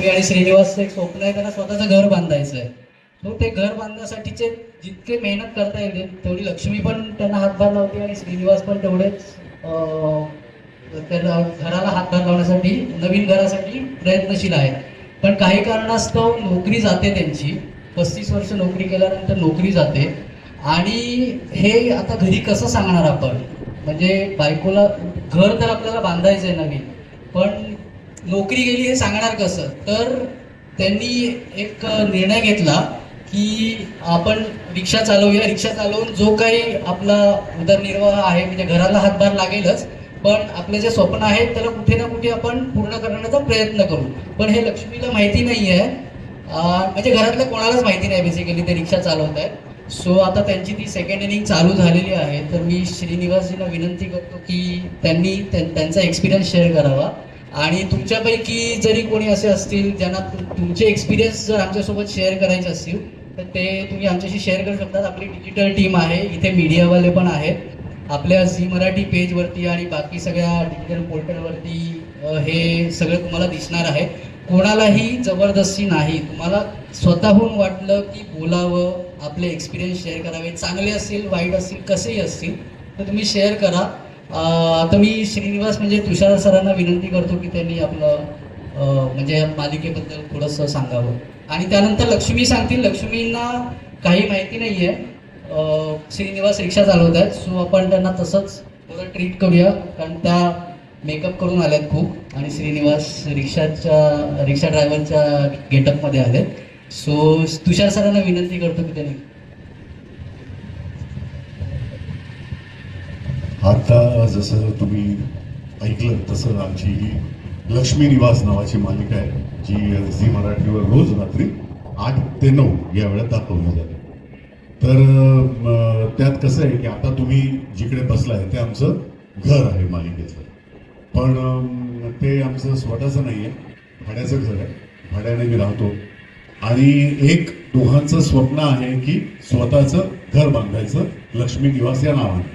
लक्ष्मी आणि श्रीनिवासचं एक स्वप्न आहे, त्यांना स्वतःचं घर बांधायचं आहे. तो ते घर बांधण्यासाठीचे जितके मेहनत करता येईल तेवढी लक्ष्मी पण त्यांना हातभार लावते आणि श्रीनिवास पण तेवढेच त्याला घराला हातभार लावण्यासाठी, नवीन घरासाठी प्रयत्नशील आहेत. पण काही कारणास्तव नोकरी जाते त्यांची, 35 वर्ष नोकरी केल्यानंतर नोकरी जाते. आणि हे आता घरी कसं सांगणार आपण? म्हणजे बायकोला घर तर आपल्याला बांधायचं आहे नवीन, पण नोकरी गेली हे सांगणार कसं? तर त्यांनी एक निर्णय घेतला की आपण रिक्षा चालवूया. रिक्षा चालवून जो काही आपला उदरनिर्वाह आहे, म्हणजे घराला हातभार लागेलच, पण आपले जे स्वप्न आहे त्याला कुठे ना कुठे आपण पूर्ण करण्याचा प्रयत्न करू. पण हे लक्ष्मीला माहिती नाही आहे, म्हणजे घरातल्या कोणालाच माहिती नाही बेसिकली ते रिक्षा चालवत आहेत. सो आता त्यांची ती सेकंड इनिंग चालू झालेली आहे. तर मी श्रीनिवासजींना विनंती करतो की त्यांनी त्यांचा एक्सपिरियन्स शेअर करावा. आणि तुमच्यापैकी जरी कोणी असे असतील ज्यांना तुमचे एक्सपिरियन्स जर आमच्यासोबत शेअर करायचे असतील तर ते तुम्ही आमच्याशी शेअर करू शकतात. आपली डिजिटल टीम आहे, इथे मीडियावाले पण आहेत. आपल्या झी मराठी पेजवरती आणि बाकी सगळ्या डिजिटल पोर्टलवरती हे सगळं तुम्हाला दिसणार आहे. कोणालाही जबरदस्ती नाही. तुम्हाला स्वतःहून वाटलं की बोलावं, आपले एक्सपिरियन्स शेअर करावे, चांगले असतील वाईट असतील कसेही असतील तर तुम्ही शेअर करा. आता मी श्रीनिवास म्हणजे तुषार सरांना विनंती करतो की त्यांनी आपलं म्हणजे मालिकेबद्दल थोडंसं सांगावं. आणि त्यानंतर लक्ष्मी सांगतील. लक्ष्मींना काही माहिती नाही आहे, श्रीनिवास रिक्षा चालवत आहेत. सो आपण त्यांना तसंच थोडं ट्रीट करूया, कारण त्या मेकअप करून आल्यात खूप आणि श्रीनिवास रिक्षा ड्रायव्हरच्या गेटअपमध्ये आलेत. सो तुषार सरांना विनंती करतो की त्यांनी. आता जसं तुम्ही ऐकलं तसं आमची ही लक्ष्मी निवास नावाची मालिका आहे, जी झी मराठीवर रोज रात्री 8 ते 9 या वेळेत दाखवली जाते. तर त्यात कसं आहे की आता तुम्ही जिकडे बसलाय ते आमचं घर आहे मालिकेचं, पण ते आमचं स्वतःचं नाही आहे, भाड्याचं घर आहे. भाड्याने मी राहतो आणि एक दोघांचं स्वप्न आहे की स्वतःचं घर बांधायचं लक्ष्मी निवास या नावाने.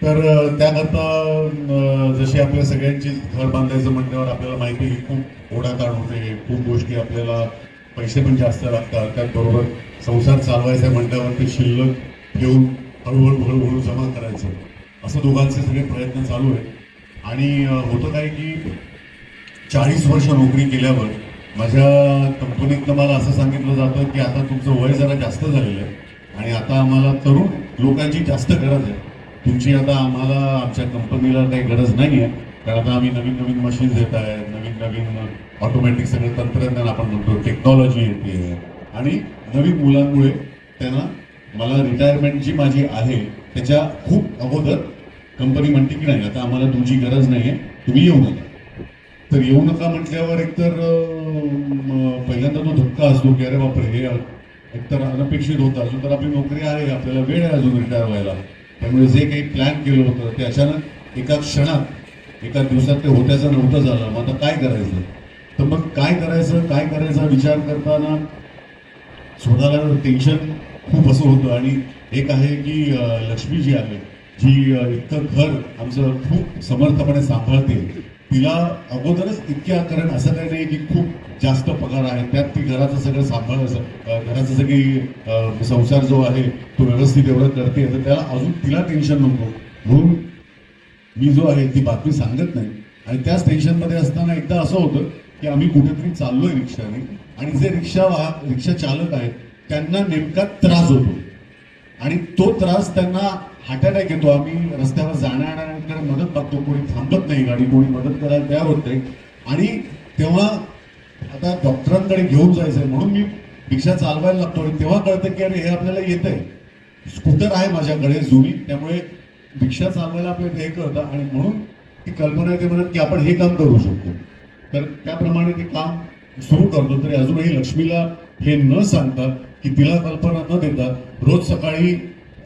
तर त्याकरता जशी आपल्या सगळ्यांची घर बांधायचं म्हटल्यावर आपल्याला माहिती आहे की खूप ओढाताण होते, खूप गोष्टी, आपल्याला पैसे पण जास्त लागतात. त्याचबरोबर संसार चालवायचा म्हटल्यावर ते शिल्लक घेऊन हळूहळू जमा करायचं, असं दोघांचे सगळे प्रयत्न चालू आहे. आणि होतं काय की 40 वर्ष नोकरी केल्यावर माझ्या कंपनीतनं मला असं सांगितलं जातं की आता तुमचं वय जरा जास्त झालेलं आहे आणि आता आम्हाला तरुण लोकांची जास्त गरज आहे. तुमची आता आम्हाला आमच्या कंपनीला काही गरज नाही आहे, कारण आता आम्ही नवीन नवीन मशीन्स येत आहे, नवीन नवीन ऑटोमॅटिक सगळं तंत्रज्ञान आपण म्हणतो, टेक्नॉलॉजी येते आणि नवीन मुलांमुळे त्यांना मला रिटायरमेंट जी माझी आहे त्याच्या खूप अगोदर कंपनी म्हणते की नाही आता आम्हाला तुमची गरज नाही आहे, तुम्ही येऊ नका. तर येऊ नका म्हटल्यावर एकतर पहिल्यांदा तो धक्का असतो की अरे बापरे, हे एकतर अनपेक्षित होतं. अजून तर आपली नोकरी आहे, आपल्याला वेळ आहे अजून रिटायर व्हायला. त्यामुळे जे काही प्लॅन केलं होतं ते अचानक एका क्षणात, एका दिवसात ते होत्याचं नव्हतं झालं. मग आता काय करायचं? तर मग काय करायचा विचार करताना स्वतःला टेन्शन खूप असं होतं. आणि एक आहे की लक्ष्मी जी आहे, जी इतकं घर आमचं खूप समर्थपणे सांभाळते, तिला अगोदरच इतक्या, कारण असं काही नाही की खूप जास्त पगार आहे, त्यात ती घराचं सगळं घराचं सगळी संसार जो आहे तो व्यवस्थित एवढं करते, तर त्याला अजून तिला टेन्शन नको म्हणून मी जो आहे ती बातमी सांगत नाही. आणि त्याच टेन्शनमध्ये असताना एकदा असं होतं की आम्ही कुठेतरी चाललोय रिक्षाने आणि जे रिक्षा चालक आहेत त्यांना नेमका त्रास होतो आणि तो त्रास त्यांना हार्ट अटॅक येतो. आम्ही रस्त्यावर जाण्याकडे मदत मागतो, कोणी थांबत नाही, गाडी कोणी मदत करायला तयार होत नाही. आणि तेव्हा आता डॉक्टरांकडे घेऊन जायचंय म्हणून मी रिक्षा चालवायला लागतो आणि तेव्हा कळतं की अरे हे आपल्याला येतंय. स्कूटर आहे माझ्याकडे जुनी, त्यामुळे रिक्षा चालवायला आपल्याला हे कळतं आणि म्हणून ती कल्पना येते म्हणत की आपण हे काम करू शकतो. तर त्याप्रमाणे ते काम सुरू करतो. तरी अजूनही लक्ष्मीला हे न सांगता की तिला कल्पना न देता रोज सकाळी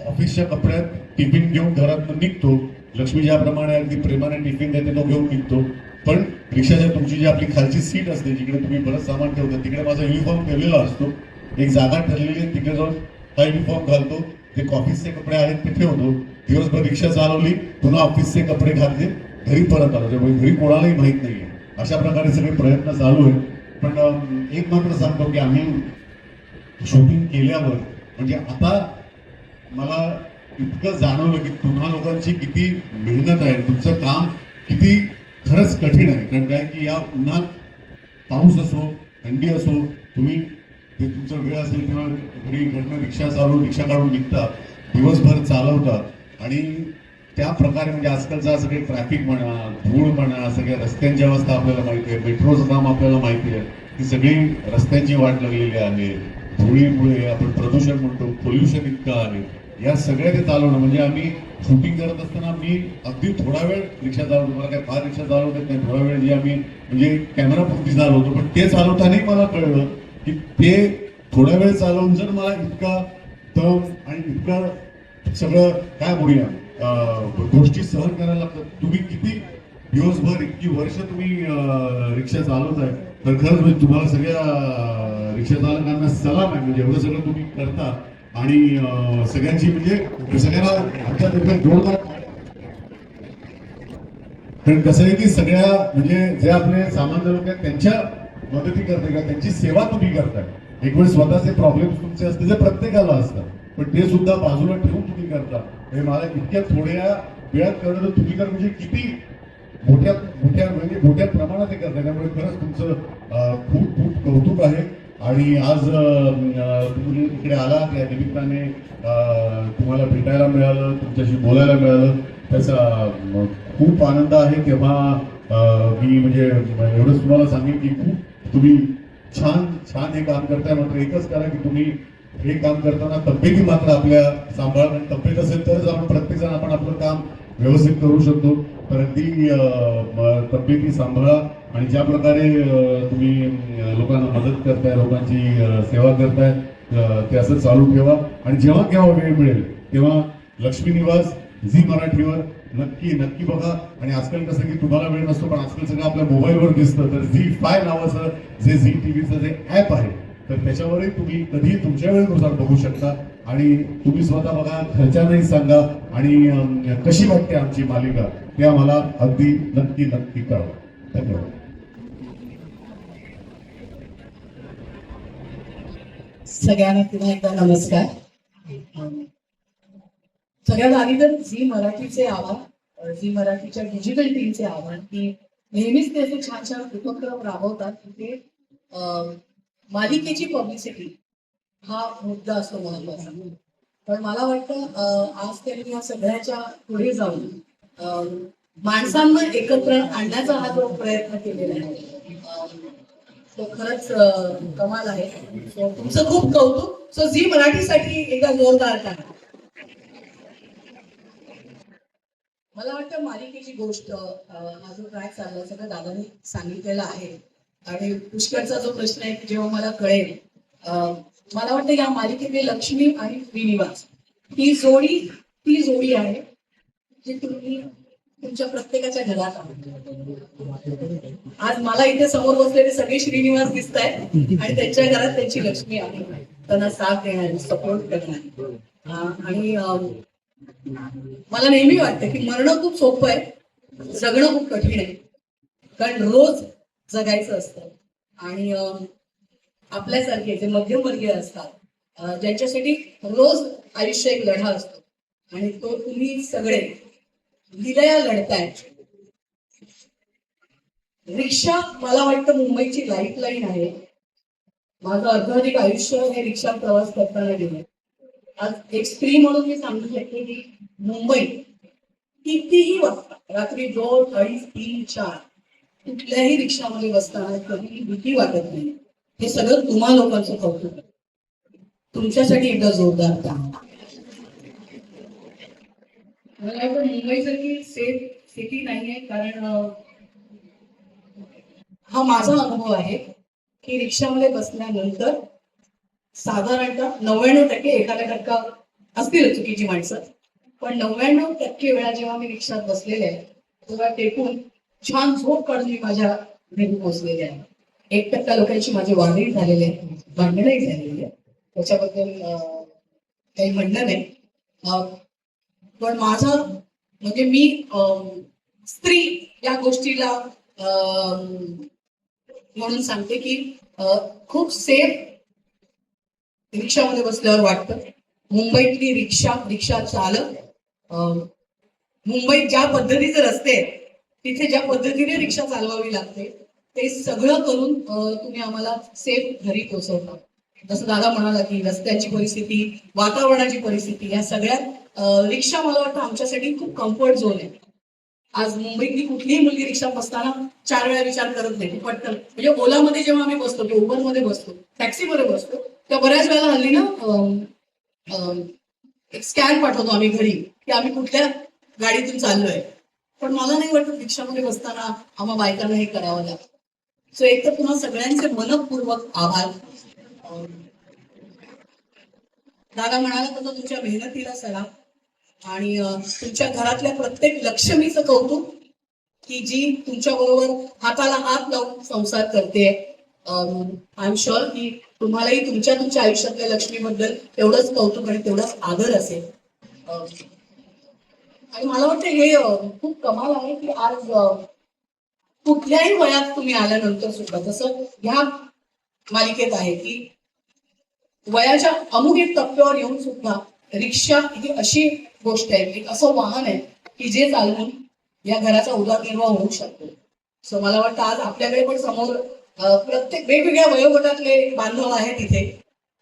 ऑफिसच्या कपड्यात टिफिन घेऊन घरातून निघतो. लक्ष्मी ज्याप्रमाणे अगदी प्रेमाने टिफिन देते तो घेऊन निघतो. पण रिक्षाच्या तुमची जी आपली खालची सीट असते जिकडे तुम्ही बरंच सामान ठेवता तिकडे माझा युनिफॉर्म ठेवलेला असतो. एक जागा ठरलेली आहे, तिकडे जाऊन हा युनिफॉर्म घालतो. जे ऑफिसचे कपडे आहेत ते ठेवतो. दिवसभर रिक्षा चालवली, पुन्हा ऑफिसचे कपडे घातले, घरी परत आलो. त्यामुळे घरी कोणालाही माहीत नाहीये. अशा प्रकारे सगळे प्रयत्न चालू आहेत. पण एक मात्र सांगतो की आम्ही शूटिंग केल्यावर म्हणजे आता मला इतकं जाणवलं की तुम्हा लोकांची किती मेहनत आहे, तुमचं काम किती खरंच कठीण आहे. कारण काय की या उन्हात पाऊस असो थंडी असो तुम्ही ते तुमचा वेळ असेल तेव्हा घरी घरनं रिक्षा काढून निघता, दिवसभर चालवता आणि त्या प्रकारे म्हणजे आजकालचा सगळे ट्रॅफिक म्हणा, धूळ म्हणा, सगळ्या रस्त्यांची अवस्था आपल्याला माहिती आहे, मेट्रोचं काम आपल्याला माहिती आहे, ती सगळी रस्त्यांची वाट लागलेली आहे. धुळीमुळे आपण प्रदूषण म्हणतो, पोल्युशन इतकं आहे. या सगळ्या ते चालवणं म्हणजे आम्ही शूटिंग करत असताना मी अगदी थोडा वेळ रिक्षा चालवतो, मला काय फार रिक्षा चालवत येत नाही, थोडा वेळ जे आम्ही म्हणजे कॅमेरा पुरती चालवतो, पण ते चालवतानाही मला कळलं की ते थोडा वेळ चालवून जर मला इतका दम आणि इतकं सगळं काय बोलूया गोष्टी सहन करायला लागतात. तुम्ही किती दिवसभर इतकी वर्ष तुम्ही रिक्षा चालवताय, तर खरंच म्हणजे तुम्हाला सगळ्या रिक्षा चालकांना सलाम आहे. म्हणजे एवढं सगळं तुम्ही करता आणि सगळ्यांची म्हणजे सगळ्यांना आमच्या तर्फे जोरदार. कारण कसं आहे की सगळ्या म्हणजे जे आपले सामान्य लोक आहेत त्यांच्या मदती करते का त्यांची सेवा तुम्ही करताय. एक वेळ स्वतःचे प्रॉब्लेम तुमचे असते जे प्रत्येकाला असतात, पण ते सुद्धा बाजूला ठेवून तुम्ही करता. हे मला इतक्या थोड्या वेळात कळलं तर तुम्ही तर म्हणजे किती मोठ्या मोठ्या म्हणजे मोठ्या प्रमाणात हे करताय. त्यामुळे खरंच तुमचं खूप खूप कौतुक आहे. आणि आज तुम्ही इकडे आला त्या निमित्ताने तुम्हाला भेटायला मिळालं, तुमच्याशी बोलायला मिळालं, त्याचा खूप आनंद आहे. तेव्हा मी म्हणजे एवढंच तुम्हाला सांगेन की खूप तुम्ही छान छान हे काम करताय. मात्र एकच करा की तुम्ही हे काम करताना तब्येती मात्र आपल्या सांभाळा. आणि तब्येत असेल तरच आपण प्रत्येक जण आपण आपलं काम व्यवस्थित करू शकतो. तर अगदी तब्येती सांभाळा आणि ज्या प्रकारे तुम्ही लोकांना मदत करताय, लोकांची सेवा करताय, ते असं चालू ठेवा. आणि जेव्हा केव्हा वेळ मिळेल तेव्हा लक्ष्मी निवास झी मराठीवर नक्की नक्की बघा. आणि आजकाल कसं की तुम्हाला वेळ नसतो, पण आजकाल सगळं आपल्या मोबाईलवर दिसतं. तर झी5 नावाचं जे झी टीव्हीचं जे ऍप आहे, तर त्याच्यावरही तुम्ही कधीही तुमच्या वेळेनुसार बघू शकता. आणि तुम्ही स्वतः बघा, घरच्यांनाही सांगा आणि कशी वाटते आमची मालिका ते आम्हाला अगदी नक्की नक्की कळवा. धन्यवाद. सगळ्यांना पुन्हा एकदा नमस्कार. सगळ्यात आधी तर झी मराठीचे आभार, झी मराठीच्या डिजिटल टीमचे आभार की नेहमीच ते असे छान छान उपक्रम राबवतात. तिथे मालिकेची पब्लिसिटी हा मुद्दा असतो महत्वाचा. पण मला वाटतं आज त्यांनी या सगळ्याच्या पुढे जाऊन माणसांना एकत्र आणण्याचा हा जो प्रयत्न केलेला आहे तो खरंच कमाल आहे. सो तुमचं खूप कौतुक. सो झी मराठीसाठी एकदा जोरदार करा. मला वाटतं मालिकेची गोष्ट हा जो ट्रॅक चालला सगळं दादांनी सांगितलेला आहे. आणि पुष्कळचा जो प्रश्न आहे जेव्हा मला कळेल, मला वाटतं या मालिकेतले लक्ष्मी आणि श्रीनिवास ही जोडी आहे जी तुम्ही तुमच्या प्रत्येकाच्या घरात आहात. आज मला इथे समोर बसलेले सगळे श्रीनिवास दिसत आहेत आणि त्यांच्या घरात त्यांची लक्ष्मी आहे, त्यांना साथ देणारी, सपोर्ट करणारी. आणि मला नेहमी वाटतं की मरणं खूप सोपं आहे, जगणं खूप कठीण आहे. कारण रोज जगायचं असतं. आणि आपल्यासारखे जे मध्यमवर्गीय असतात, ज्यांच्यासाठी रोज आयुष्य एक लढा असतो आणि तो तुम्ही सगळे विलया लढताय. रिक्षा मला वाटतं मुंबईची लाईफलाईन आहे. माझं अर्धाधिक आयुष्य हे रिक्षात प्रवास करताना गेले. आज एक स्त्री म्हणून मी सांगू शकते की मुंबई कितीही वाजता, रात्री 2, 2:30, 3, 4 कुठल्याही रिक्षामध्ये बसताना कधीही भीती वाटत नाही. हे सगळं तुम्हा लोकांचं कौतुक आहे. तुमच्यासाठी एकदा जोरदार काम. मला वाटतं मुंबईसारखी सेफ सिटी नाहीये. कारण हा माझा अनुभव आहे की रिक्षामध्ये बसल्यानंतर साधारणतः 99% एखादा टक्का असतील चुकीची माणसं, पण 99% वेळा जेव्हा मी रिक्षात बसलेले आहे तेव्हा टेकून छान झोप काढून मी माझ्या घरी पोहोचलेले आहे. 1% लोकांची माझी वाढही झालेली आहे, भांडणही झालेली आहे, त्याच्याबद्दल काही म्हणणं नाही. पण माझा म्हणजे मी स्त्री या गोष्टीला म्हणून सांगते की खूप सेफ रिक्षामध्ये बसल्यावर वाटतं. मुंबईतली रिक्षा चालक मुंबईत ज्या पद्धतीचे रस्ते आहेत तिथे ज्या पद्धतीने रिक्षा चालवावी लागते ते सगळं करून तुम्ही आम्हाला सेफ घरी पोहोचवता. जसं दादा म्हणाला की रस्त्याची परिस्थिती, वातावरणाची परिस्थिती, या सगळ्यात रिक्षा मला वाटतं आमच्यासाठी खूप कम्फर्ट झोन आहे. आज मुंबईतली कुठलीही मुलगी रिक्षा बसताना 4 वेळा विचार करत नाही. पटकन म्हणजे ओलामध्ये जेव्हा आम्ही बसतो किंवा उबरमध्ये बसतो, टॅक्सीमध्ये बसतो, त्या बऱ्याच वेळेला हल्ली ना एक स्कॅन पाठवतो आम्ही घरी की आम्ही कुठल्या गाडीतून चाललोय. पण मला नाही वाटत रिक्षामध्ये बसताना आम्हा बायकांना हे करावं लागतं. सो एक तर तुम्हा सगळ्यांचे मनपूर्वक आभार. दादा म्हणाला तसं तुमच्या मेहनतीला सलाम आणि तुमच्या घरातल्या प्रत्येक लक्ष्मीचं कौतुक की जी तुमच्या बरोबर हाताला हात लावून संसार करते. आय एम शुअर की तुम्हालाही तुमच्या आयुष्यातल्या लक्ष्मीबद्दल तेवढंच कौतुक आणि तेवढाच आदर असेल. आणि मला वाटतं हे खूप कमाल आहे की आज कुठल्याही वयात तुम्ही आल्यानंतर सुद्धा, जसं ह्या मालिकेत आहे की वयाच्या अमुक एक टप्प्यावर येऊन सुद्धा रिक्षा ही अशी गोष्ट आहे, एक असं वाहन आहे की जे चालवून या घराचा उदरनिर्वाह होऊ शकतो. सो मला वाटतं आज आपल्याकडे पण समोर प्रत्येक वेगवेगळ्या वयोगटातले बांधव आहेत इथे.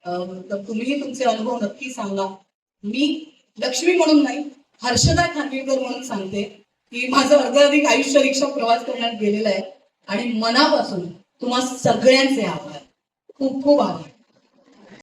तर तुम्हीही तुमचे अनुभव नक्की सांगा. मी लक्ष्मी म्हणून नाही, हर्षदा खानविलकर म्हणून सांगते की माझं अर्धाधिक आयुष्य रिक्षा प्रवास करण्यात गेलेलं आहे आणि मनापासून तुम्हा सगळ्यांचे आभार, खूप खूप आभार.